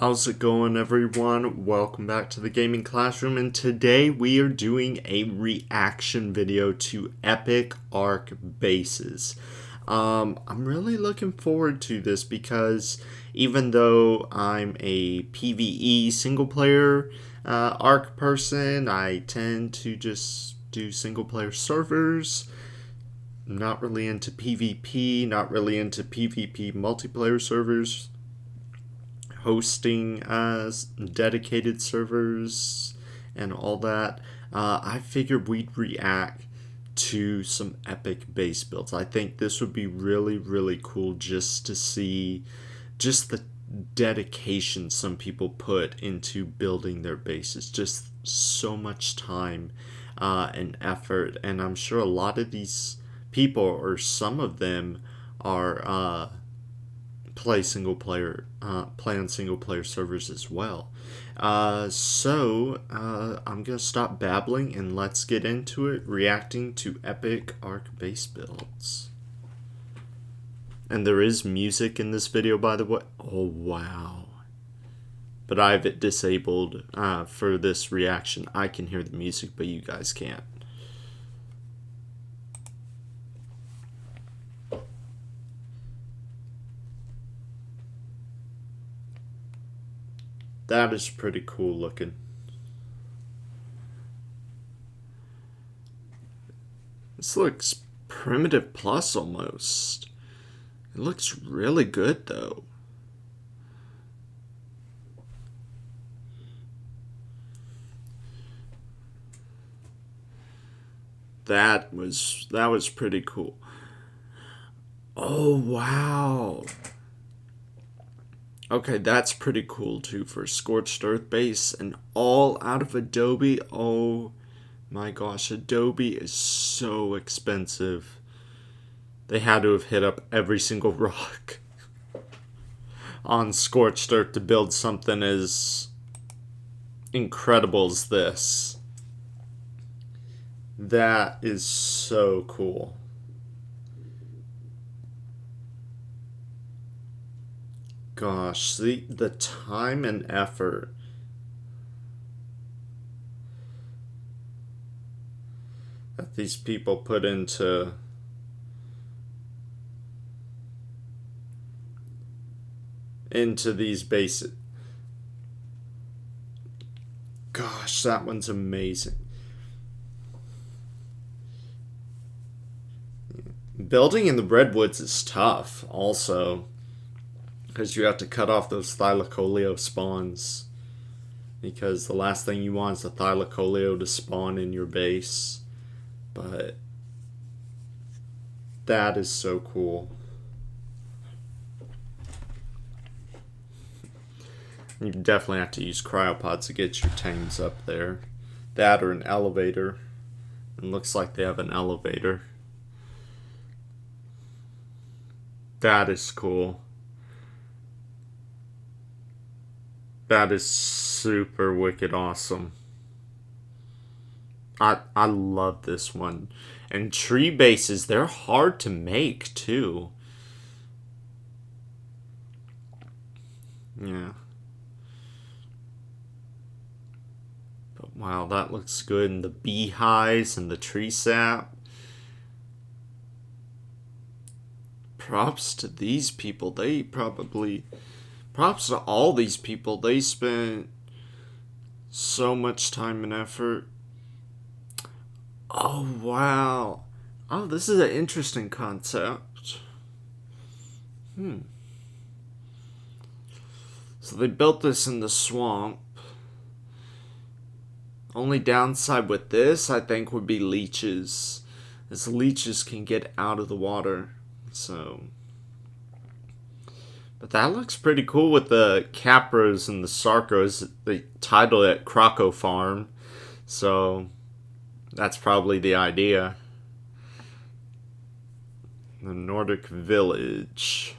How's it going, everyone? Welcome back to the gaming classroom, and today we are doing a reaction video to epic ARK bases. I'm really looking forward to this because even though I'm a PvE single player ARK person, I tend to just do single player servers. I'm not really into PvP, not really into PvP multiplayer servers, hosting dedicated servers and all that. I figured we'd react to some epic base builds. I think this would be really cool just to see just the dedication some people put into building their bases. Just so much time and effort, and I'm sure a lot of these people, or some of them, are play on single player servers as well. I'm gonna stop babbling and let's get into it, reacting to epic ARK base builds. And there is music in this video, by the way. Oh wow! But I have it disabled for this reaction. I can hear the music, but you guys can't. That is pretty cool looking. This looks primitive plus almost. It looks really good though. That was pretty cool. Oh wow. Okay, that's pretty cool too for a Scorched Earth base, and all out of Adobe. Oh my gosh, Adobe is so expensive. They had to have hit up every single rock on Scorched Earth to build something as incredible as this. That is so cool. Gosh, the time and effort that these people put into these bases. Gosh, that one's amazing. Building in the redwoods is tough also, because you have to cut off those thylacoleo spawns, because the last thing you want is a thylacoleo to spawn in your base. But that is so cool. You definitely have to use cryopods to get your tanks up there. That or an elevator. It looks like they have an elevator. That is cool. That is super wicked awesome. I love this one. And tree bases, they're hard to make too. Yeah. But wow, that looks good. And the beehives and the tree sap. Props to these people. Props to all these people. They spent so much time and effort. Oh, wow. Oh, this is an interesting concept. So they built this in the swamp. Only downside with this, I think, would be leeches. As leeches can get out of the water. So, but that looks pretty cool with the capros and the sarcos. They titled it Dodo Farm, so that's probably the idea. The Nordic Village.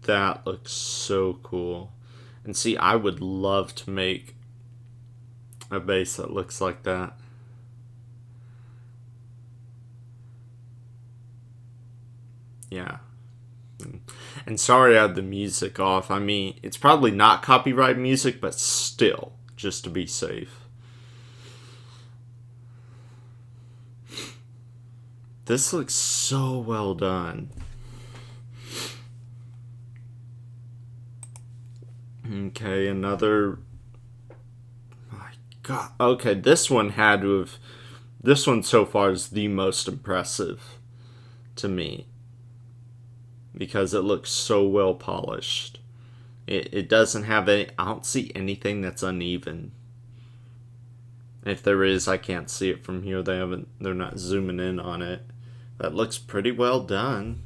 That looks so cool. And see, I would love to make a base that looks like that. Yeah. And sorry I had the music off. I mean, it's probably not copyright music, but still, just to be safe. This looks so well done. Okay, another... My God. Okay, this one had to have... This one so far is the most impressive to me. Because it looks so well polished. It doesn't have any... I don't see anything that's uneven. If there is, I can't see it from here. They're not zooming in on it. That looks pretty well done.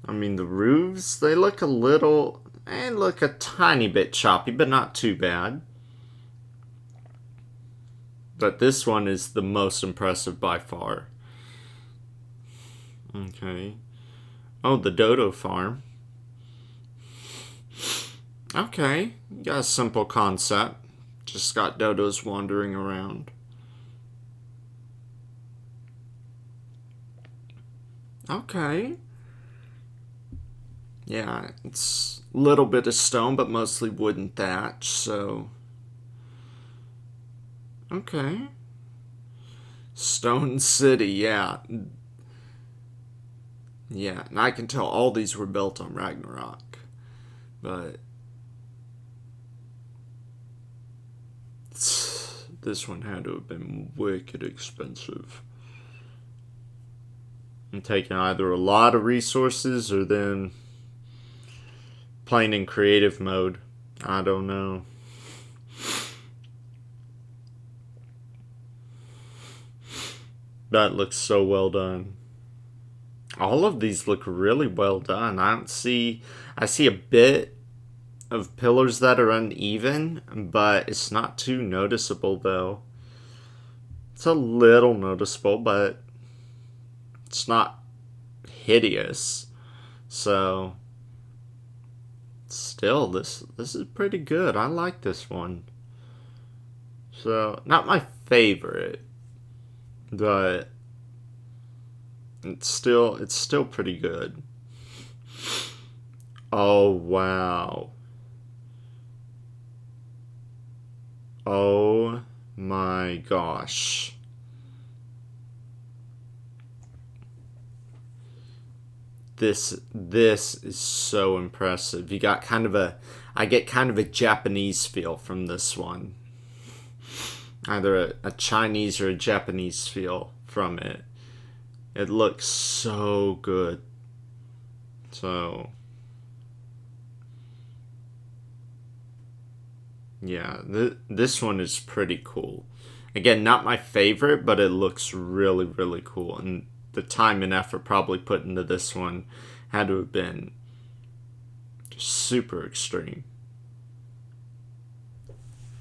I mean, the roofs, they look a little... They look a tiny bit choppy, but not too bad. But this one is the most impressive by far. Okay. Oh, the Dodo Farm. Okay. You got a simple concept. Just got dodos wandering around. Okay. Yeah, it's a little bit of stone, but mostly wooden thatch, so... Okay. Stone City, yeah. Yeah, and I can tell all these were built on Ragnarok. But... This one had to have been wicked expensive. I'm taking either a lot of resources or then playing in creative mode. I don't know. That looks so well done. All of these look really well done. I see a bit of pillars that are uneven, but it's not too noticeable though. It's a little noticeable, but it's not hideous. So still, this is pretty good. I like this one. So not my favorite, but it's still pretty good. Oh wow. Oh my gosh. This is so impressive. You got I get kind of a Japanese feel from this one. Either a Chinese or a Japanese feel from it. It looks so good. So, yeah, this one is pretty cool. Again, not my favorite, but it looks really, really cool. And the time and effort probably put into this one had to have been just super extreme.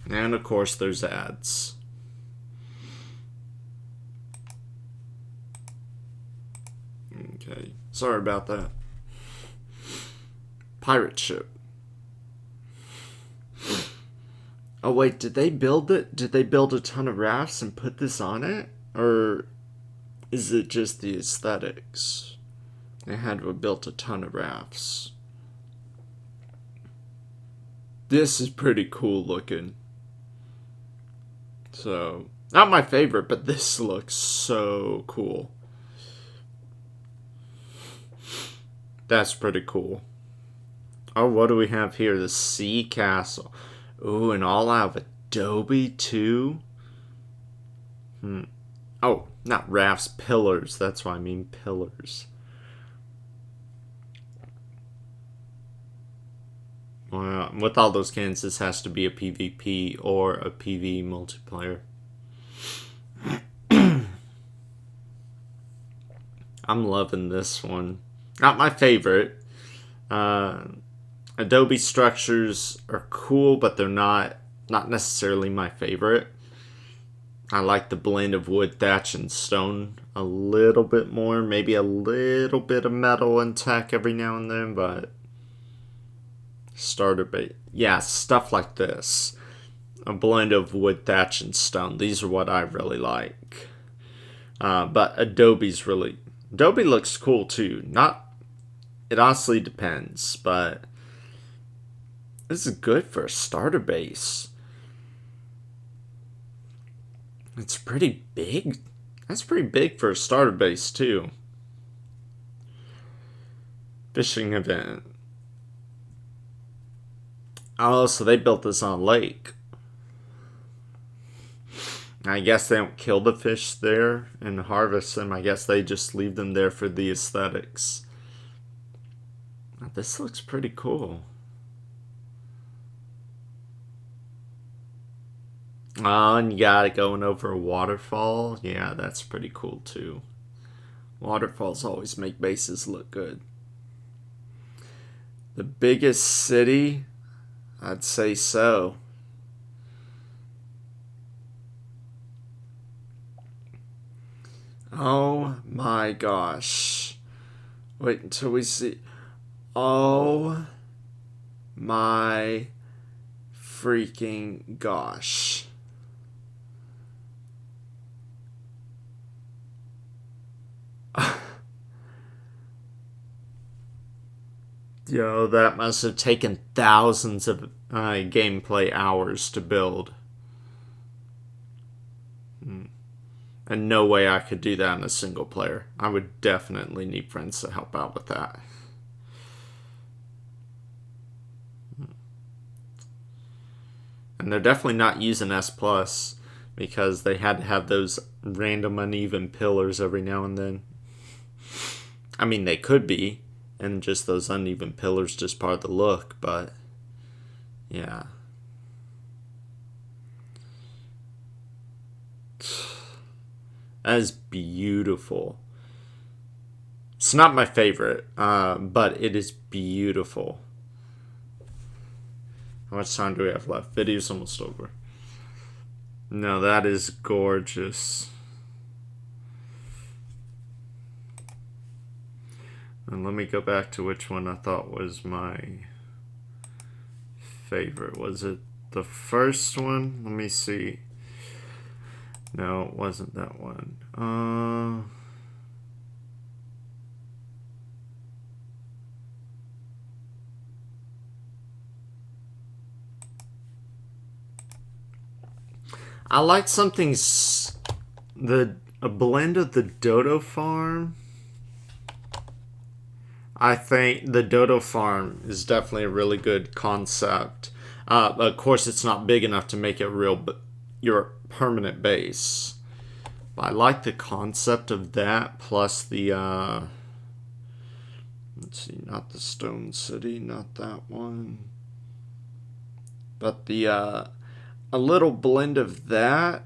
And of course, there's ads. Okay, sorry about that. Pirate ship. Oh wait, did they build it? Did they build a ton of rafts and put this on it? Or is it just the aesthetics? They had to have built a ton of rafts. This is pretty cool looking. So, not my favorite, but this looks so cool. That's pretty cool. Oh, what do we have here? The Sea Castle. Ooh, and all out of Adobe too? Oh, not rafts, pillars. That's what I mean, pillars. Well, with all those cannons, this has to be a PvP or a PvE multiplayer. I'm loving this one. Not my favorite. Adobe structures are cool, but they're not necessarily my favorite. I like the blend of wood, thatch, and stone a little bit more. Maybe a little bit of metal and tech every now and then, but starter bait. Yeah, stuff like this. A blend of wood, thatch, and stone. These are what I really like. But Adobe's really Adobe looks cool too. It honestly depends, but this is good for a starter base. It's pretty big. That's pretty big for a starter base too. Fishing event. Oh, so they built this on a lake. I guess they don't kill the fish there and harvest them. I guess they just leave them there for the aesthetics. Now, this looks pretty cool. Oh, and you got it going over a waterfall. Yeah, that's pretty cool too. Waterfalls always make bases look good. The biggest city? I'd say so. Oh my gosh. Wait until we see. Oh my freaking gosh. Yo, that must have taken thousands of gameplay hours to build. And no way I could do that in a single player. I would definitely need friends to help out with that. And they're definitely not using S Plus because they had to have those random uneven pillars every now and then. I mean, they could be, and just those uneven pillars just part of the look, but yeah. That is beautiful. It's not my favorite, but it is beautiful. How much time do we have left? Video's almost over. No, that is gorgeous. And let me go back to which one I thought was my favorite. Was it the first one? Let me see. No, it wasn't that one. I like something a blend of the Dodo Farm. I think the Dodo Farm is definitely a really good concept. Of course, it's not big enough to make it your permanent base. But I like the concept of that, plus the let's see, not the Stone City, not that one, but the a little blend of that,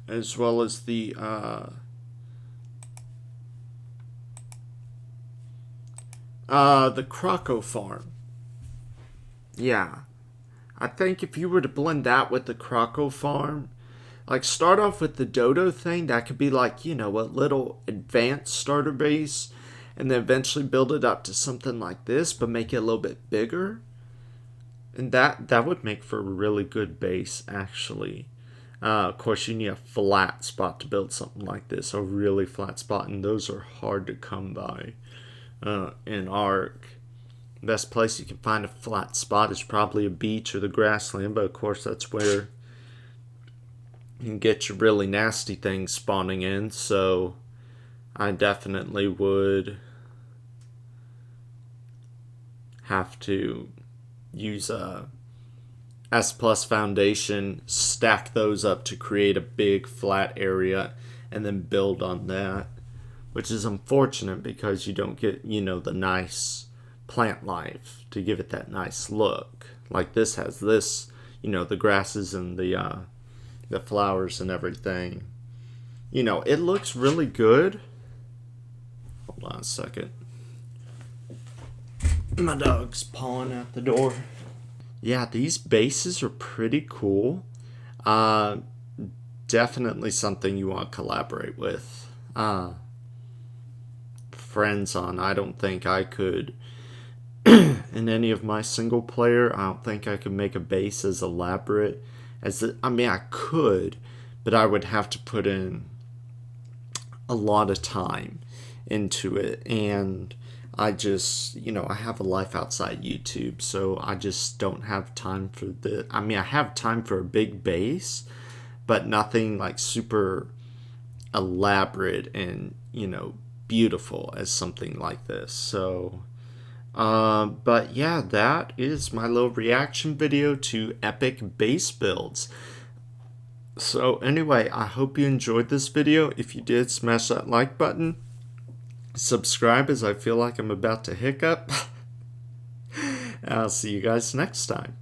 as well as the Croco Farm. Yeah. I think if you were to blend that with the Croco Farm, like start off with the Dodo thing, that could be like, a little advanced starter base, and then eventually build it up to something like this, but make it a little bit bigger. And that would make for a really good base, actually. Of course, you need a flat spot to build something like this, a really flat spot, and those are hard to come by in ARK. Best place you can find a flat spot is probably a beach or the grassland, but of course that's where you can get your really nasty things spawning in, so I definitely would have to use a S Plus foundation, stack those up to create a big flat area, and then build on that, which is unfortunate because you don't get, the nice plant life to give it that nice look. Like this has this, the grasses and the flowers and everything. It looks really good. Hold on a second. My dog's pawing at the door. Yeah, these bases are pretty cool. Definitely something you want to collaborate with friends on. I don't think I could in any of my single player. I don't think I could make a base as elaborate as I could, but I would have to put in a lot of time. into it, and I just, I have a life outside YouTube, so I just don't have time for I have time for a big base, but nothing like super elaborate and, beautiful as something like this. So, but yeah, that is my little reaction video to epic base builds. So anyway, I hope you enjoyed this video. If you did, smash that like button. Subscribe, as I feel like I'm about to hiccup. I'll see you guys next time.